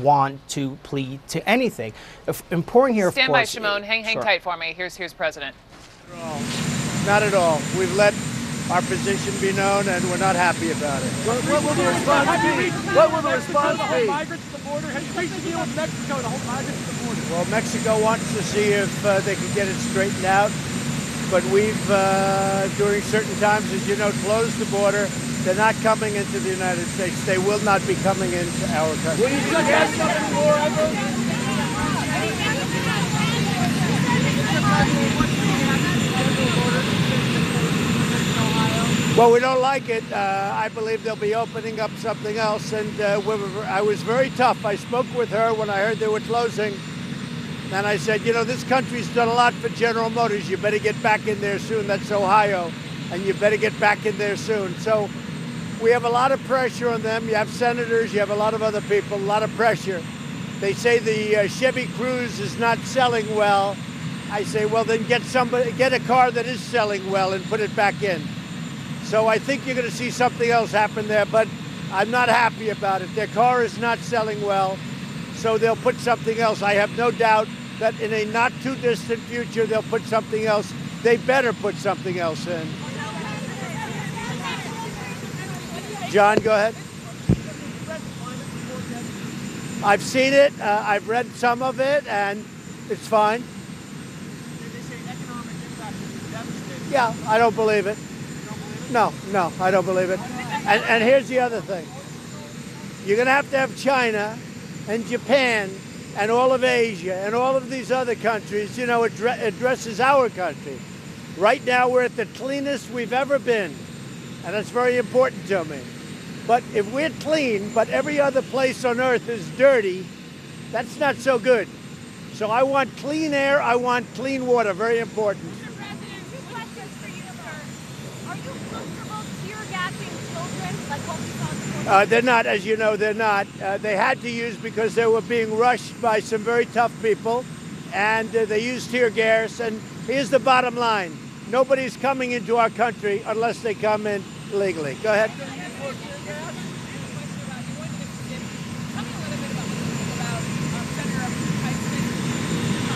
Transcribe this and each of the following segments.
want to plead to anything. Important here, Stand of course. by, Shimon. Hang Sure. tight for me. Here's President. Not at all. We've let our position be known, and we're not happy about it. What will the response be? What will the response be? Migrants to the border. Have you reached a deal with Mexico to hold migrants to the border? Well, Mexico wants to see if they can get it straightened out, but we've, during certain times, as you know, closed the border. They're not coming into the United States. They will not be coming into our country. Will you suggest something more, Well, we don't like it. I believe they'll be opening up something else, and I was very tough. I spoke with her when I heard they were closing, and I said, you know, this country's done a lot for General Motors. You better get back in there soon. That's Ohio, and you better get back in there soon. So we have a lot of pressure on them. You have senators, you have a lot of other people, a lot of pressure. They say the Chevy Cruze is not selling well. I say, well, then get a car that is selling well and put it back in. So I think you're going to see something else happen there, but I'm not happy about it. Their car is not selling well, so they'll put something else. I have no doubt that in a not too distant future, they'll put something else. They better put something else in. John, go ahead. I've seen it. I've read some of it, and it's fine. Yeah, I don't believe it. No, I don't believe it. And here's the other thing. You're going to have China and Japan and all of Asia and all of these other countries, you know, addresses our country. Right now, we're at the cleanest we've ever been, and that's very important to me. But if we're clean, but every other place on earth is dirty, that's not so good. So I want clean air, I want clean water, very important. Mr. President, two questions for you, sir. Are you comfortable tear gassing children like what we saw before? They're not, as you know, they're not. They had to use because they were being rushed by some very tough people, and they used tear gas. And here's the bottom line. Nobody's coming into our country unless they come in legally. Go ahead.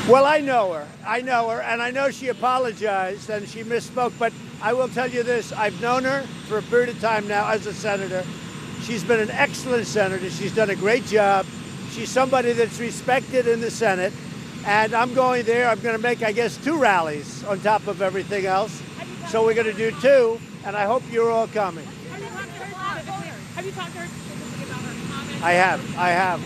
Well, I know her, and I know she apologized and she misspoke, but I will tell you this, I've known her for a period of time now as a senator. She's been an excellent senator. She's done a great job. She's somebody that's respected in the Senate, and I'm going there. I'm going to make, I guess, 2 rallies on top of everything else. So we're going to do 2, and I hope you're all coming. Have you talked to her specifically about her comments? I have.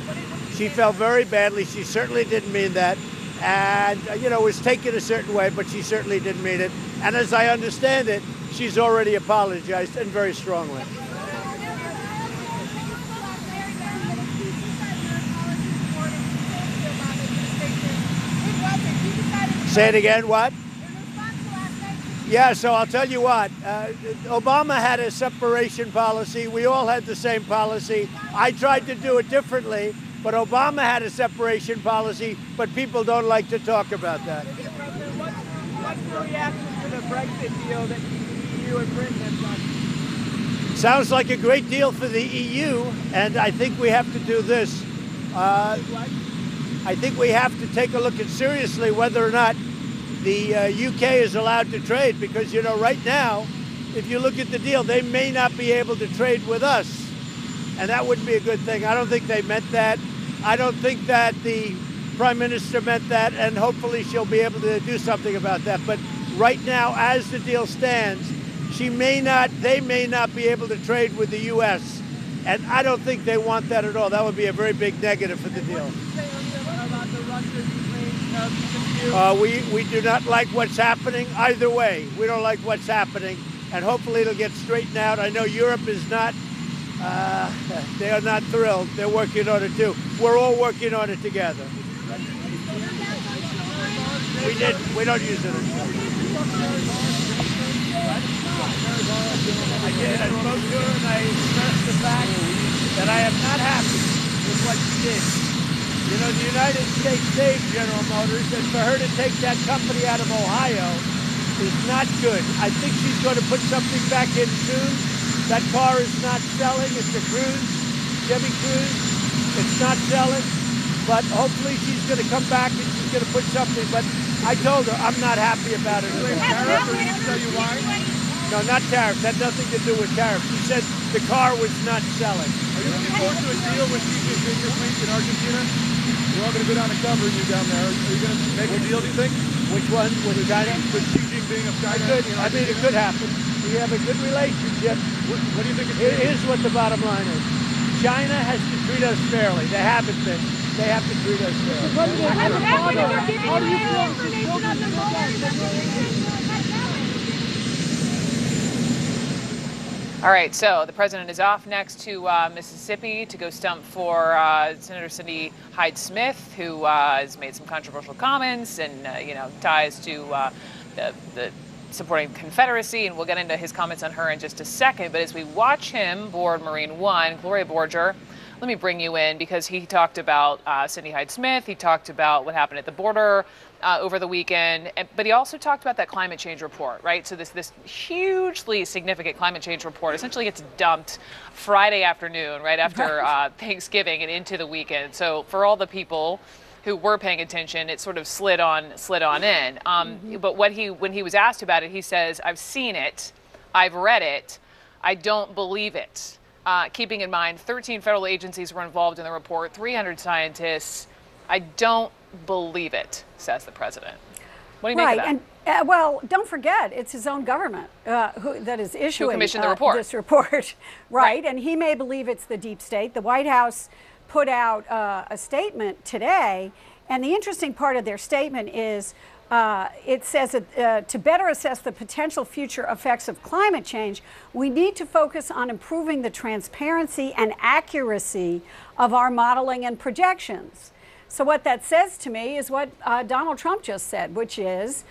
She felt very badly. She certainly didn't mean that. And, you know, it was taken a certain way, but she certainly didn't mean it. And as I understand it, she's already apologized, and very strongly. Say it again, what? Yeah, so I'll tell you what. Obama had a separation policy. We all had the same policy. I tried to do it differently. But Obama had a separation policy, but people don't like to talk about that. What's the reaction to the Brexit deal that the EU and Britain have done? Sounds like a great deal for the EU, and I think we have to do this. I think we have to take a look at seriously whether or not the UK is allowed to trade, because, you know, right now, if you look at the deal, they may not be able to trade with us, and that wouldn't be a good thing. I don't think they meant that. I don't think that the Prime Minister meant that, and hopefully she'll be able to do something about that. But right now, as the deal stands, they may not be able to trade with the U.S., and I don't think they want that at all. That would be a very big negative for the deal. We do not like what's happening either way. We don't like what's happening, and hopefully it'll get straightened out. I know Europe is not. They are not thrilled. They're working on it too. We're all working on it together. We don't use it. I did. I spoke to her and I expressed the fact that I am not happy with what she did. You know, the United States saved General Motors, and for her to take that company out of Ohio is not good. I think she's going to put something back in soon. That car is not selling. It's a Cruze, Chevy Cruze. It's not selling, but hopefully she's going to come back and she's going to put something. But I told her I'm not happy about it. Tariff, or did she tell you why? No, not tariffs. That had nothing to do with tariffs. She said the car was not selling. Are you looking forward to a deal with Xi Jinping this week in Argentina? We're all going to go down and cover you down there. Are you going to make a deal, do you think? Which one? With China? With Xi Jinping of China? I mean, it could happen. We have a good relationship. What do you think? Here's what the bottom line is. China has to treat us fairly. They haven't been. They have to treat us fairly. Has everyone given away information on the Mueller investigation? All right, so the president is off next to Mississippi to go stump for Senator Cindy Hyde-Smith, who has made some controversial comments and ties to the supporting Confederacy, and we'll get into his comments on her in just a second. But as we watch him board Marine One, Gloria Borger, let me bring you in because he talked about Cindy Hyde-Smith. He talked about what happened at the border over the weekend, but he also talked about that climate change report, right? So this hugely significant climate change report essentially gets dumped Friday afternoon, right after Thanksgiving and into the weekend. So for all the people who were paying attention, it sort of slid on in. But when he was asked about it, he says, "I've seen it, I've read it, I don't believe it." Keeping in mind, 13 federal agencies were involved in the report, 300 scientists. I don't believe it, says the president. What do you make of that? And well, don't forget, it's his own government that is issuing commissioned the report. This report, right? And he may believe it's the deep state. The White House put out a statement today, and the interesting part of their statement is it says that to better assess the potential future effects of climate change, we need to focus on improving the transparency and accuracy of our modeling and projections. So what that says to me is what Donald Trump just said, which is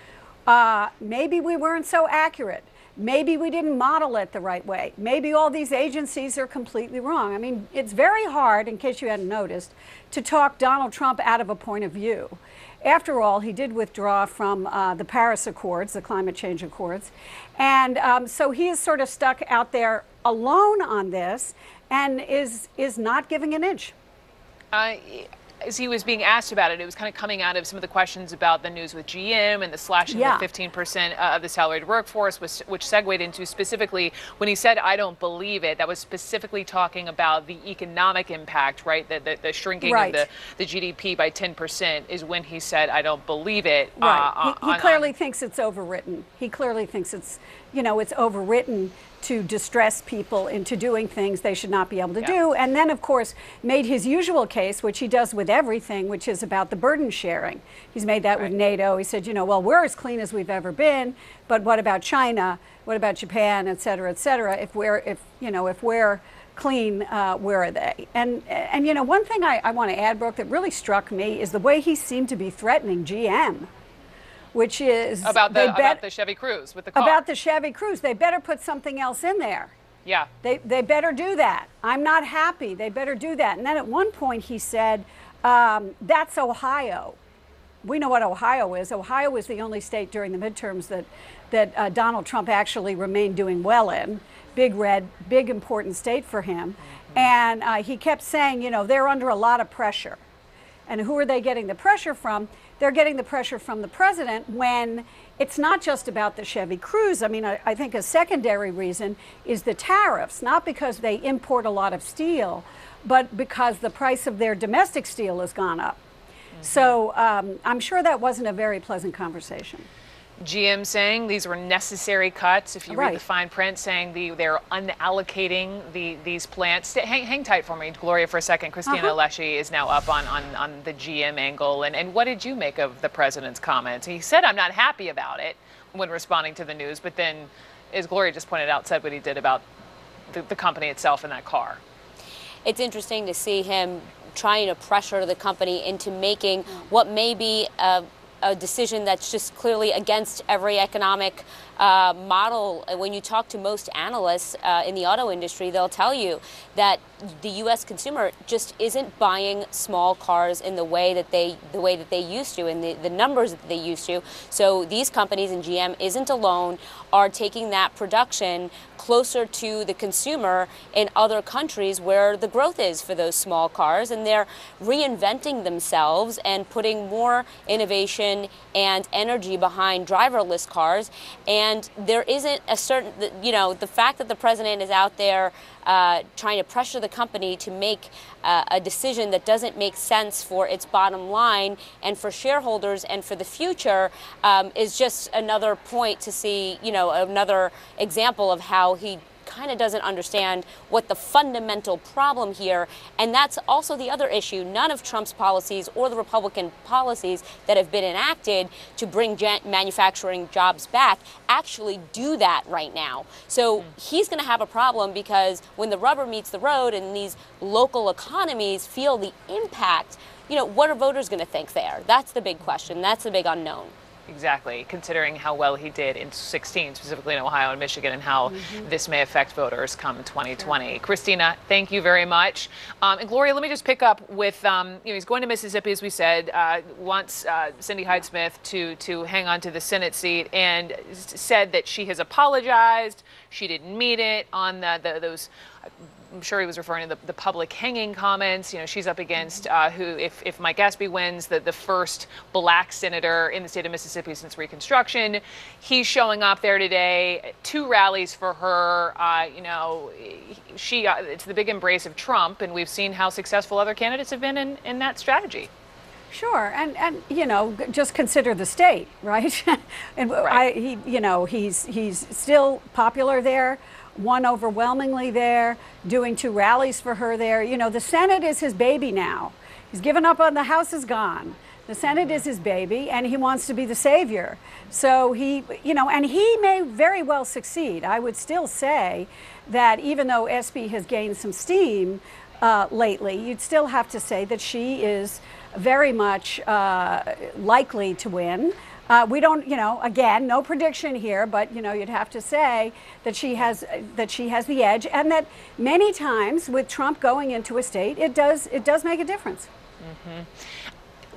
maybe we weren't so accurate. Maybe we didn't model it the right way. Maybe all these agencies are completely wrong. I mean, it's very hard, in case you hadn't noticed, to talk Donald Trump out of a point of view. After all, he did withdraw from the Paris Accords, the climate change accords. And so he is sort of stuck out there alone on this and is not giving an inch. As he was being asked about it, it was kind of coming out of some of the questions about the news with GM and the slashing of 15% of the salaried workforce, which segued into specifically when he said, "I don't believe it," that was specifically talking about the economic impact, right? The shrinking of the GDP by 10% is when he said, "I don't believe it." Right. He clearly thinks it's overwritten. He clearly thinks it's overwritten to distress people into doing things they should not be able to do. And then, of course, made his usual case, which he does with everything, which is about the burden sharing. He's made that with NATO. He said, well, we're as clean as we've ever been, but what about China? What about Japan, et cetera, et cetera? If we're clean, where are they? And one thing I want to add, Brooke, that really struck me is the way he seemed to be threatening GM. Which is about the Chevy Cruze with the car. About the Chevy Cruze. They better put something else in there. Yeah. They better do that. I'm not happy. They better do that. And then at one point he said, that's Ohio. We know what Ohio is. Ohio is the only state during the midterms that Donald Trump actually remained doing well in. Big red, big important state for him. And he kept saying, they're under a lot of pressure. And who are they getting the pressure from? They're getting the pressure from the president when it's not just about the Chevy Cruze. I mean, I think a secondary reason is the tariffs, not because they import a lot of steel, but because the price of their domestic steel has gone up. So I'm sure that wasn't a very pleasant conversation. GM saying these were necessary cuts. If you read the fine print, saying they're unallocating these plants. Hang tight for me, Gloria, for a second. Christina Leshy is now up on the GM angle. And what did you make of the president's comments? He said, "I'm not happy about it," when responding to the news. But then, as Gloria just pointed out, said what he did about the company itself and that car. It's interesting to see him trying to pressure the company into making what may be a decision that's just clearly against every economic model. When you talk to most analysts in the auto industry, they'll tell you that the U.S. consumer just isn't buying small cars in the way that they used to, in the numbers that they used to. So these companies, and GM isn't alone, are taking that production closer to the consumer in other countries where the growth is for those small cars, and they're reinventing themselves and putting more innovation and energy behind driverless cars. And there isn't a certain, the fact that the president is out there trying to pressure the company to make a decision that doesn't make sense for its bottom line and for shareholders and for the future is just another point to see, another example of how he kind of doesn't understand what the fundamental problem here. And that's also the other issue. None of Trump's policies or the Republican policies that have been enacted to bring manufacturing jobs back actually do that right now. So he's going to have a problem, because when the rubber meets the road and these local economies feel the impact, what are voters going to think there? That's the big question. That's the big unknown. Exactly, considering how well he did in 2016, specifically in Ohio and Michigan, and how this may affect voters come 2020. Sure. Christina, thank you very much. And Gloria, let me just pick up with, he's going to Mississippi, as we said, wants Cindy Hyde-Smith to hang on to the Senate seat, and said that she has apologized, she didn't mean it on those. I'm sure he was referring to the public hanging comments. She's up against who, if Mike Gaspey wins, the first black senator in the state of Mississippi since Reconstruction. He's showing up there today. 2 rallies for her. It's the big embrace of Trump, and we've seen how successful other candidates have been in that strategy. Sure, and just consider the state, right? And right. He's still popular there. Won overwhelmingly there, doing 2 rallies for her there. The Senate is his baby now. He's given up on the House is gone. The Senate is his baby, and he wants to be the savior. So and he may very well succeed. I would still say that even though Espy has gained some steam lately, you'd still have to say that she is very much likely to win. We don't, again, no prediction here, but you'd have to say that she has the edge, and that many times with Trump going into a state, it does make a difference.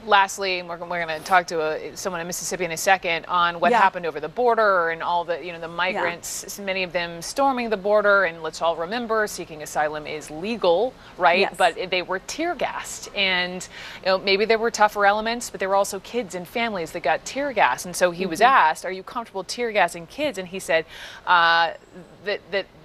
Lastly, we're going to talk to someone in Mississippi in a second on what happened over the border and all the the migrants, many of them storming the border. And let's all remember, seeking asylum is legal, right? Yes. But they were tear gassed, and maybe there were tougher elements, but there were also kids and families that got tear gassed. And so he was asked, "Are you comfortable tear gassing kids?" And he said that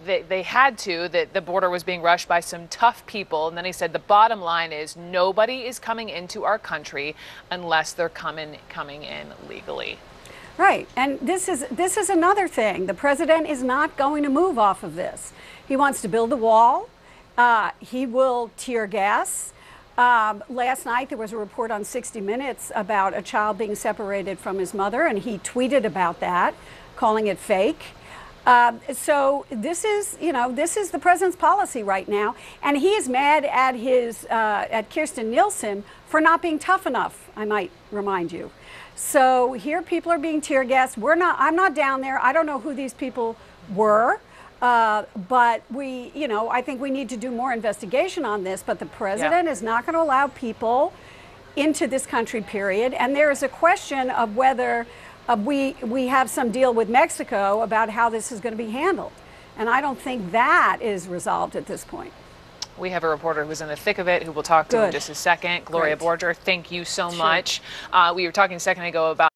they had to, that the border was being rushed by some tough people. And then he said the bottom line is nobody is coming into our country unless they're coming in legally. Right, and this is another thing. The president is not going to move off of this. He wants to build a wall. He will tear gas. Last night there was a report on 60 Minutes about a child being separated from his mother, and he tweeted about that, calling it fake. So this is the president's policy right now, and he is mad at at Kirstjen Nielsen for not being tough enough, I might remind you. So here people are being tear gassed. I'm not down there. I don't know who these people were, but I think we need to do more investigation on this. But the president is not going to allow people into this country, period. And there is a question of whether we have some deal with Mexico about how this is going to be handled. And I don't think that is resolved at this point. We have a reporter who's in the thick of it who we'll talk to in just a second. Gloria Borger, thank you so much. We were talking a second ago about